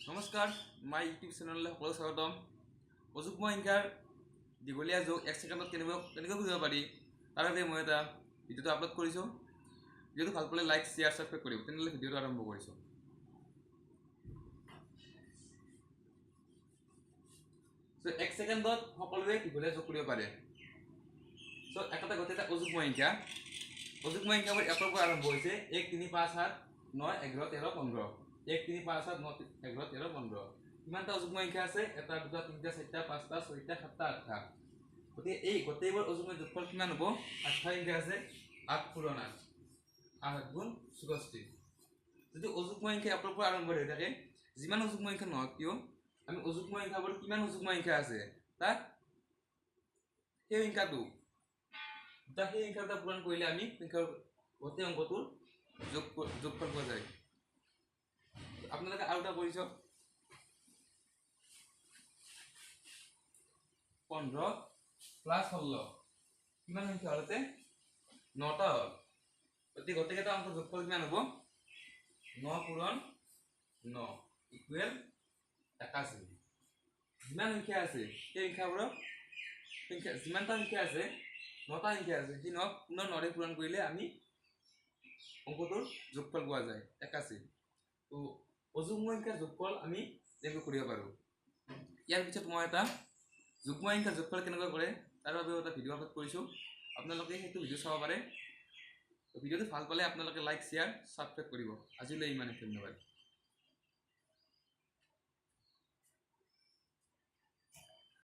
নমস্কাৰ my YouTube চেনেললৈ সকলো স্বাগতম। অযুগ্ম সংখ্যাৰ দীঘলীয়া যোগ 1 ছেকেণ্ডত কেনেকৈ বুজিব পাৰি তাৰ বাবে মই এটা ভিডিঅ'টো আপলোড কৰিছোঁ। ভিডিঅ'টো ভাল পালে লাইক শ্বেয়াৰ ছাবস্ক্ৰাইব কৰিব। তেনেহ'লে ভিডিঅ'টো আৰম্ভ কৰিছোঁ। চ' 1 ছেকেণ্ডত সকলোৱে দীঘলীয়া যোগ কৰিব পাৰে। চ' এটা গোটেই অযুগ্ম সংখ্যা সংখ্যাবোৰ 1 পৰা আৰম্ভ হৈছে। 1 3 5 7 9 11 13 15 1 3 5 7 9 11 13 15 কিমানটা অযুগ্ম সংখ্যা আছে? 1 2 3 4 5 6 7 8 8 গতিকে এই গোটেইবোৰ অযুগ্ম যোগফল কিমান হ'ব? 8 সংখ্যা আছে। 8 পূৰণ 8 8 গুণ 64। যদি অযুগ্ম সংখ্যা 1 পৰা আৰম্ভ হৈ থাকে, যিমান অযুগ্ম সংখ্যা নহওক কিয় আমি অযুগ্ম সংখ্যাবোৰ কিমান অযুগ্ম সংখ্যা আছে তাক সেই সংখ্যাটো সেই সংখ্যাটা পূৰণ কৰিলে আমি সংখ্যাৰ গোটেই অংকটোৰ যোগফল পোৱা যায়। আপোনালোকে আৰু এটা কৰি চাওক। 15 প্লাস 16 কিমান সংখ্যা হলতে 9টা হল। গতিকে গোটেইকেইটা অংকৰ যোগফল কিমান হ'ব? 9 পূৰণ 9 ইকুৱেল 81। যিমান সংখ্যা আছে সেই সংখ্যাবোৰক যিমানটা সংখ্যা আছে 9টা সংখ্যা আছে সেই 9 পুনৰ 9ৰে পূৰণ কৰিলে আমি অংকটোৰ যোগফল পোৱা যায় 81। তো অযুগ্ম সংখ্যাৰ যোগফল আমি এনেকৈ কৰিব পাৰোঁ। ইয়াৰ পিছত মই এটা যুগ্ম সংখ্যাৰ যোগফল কেনেকৈ কৰে তাৰ বাবে এটা ভিডিঅ' আপলোড কৰিছোঁ। আপোনালোকে সেইটো ভিডিঅ' চাব পাৰে। ভিডিঅ'টো ভাল পালে আপোনালোকে লাইক শ্বেয়াৰ ছাবস্ক্ৰাইব কৰিব। আজিলৈ ইমানেই, ধন্যবাদ।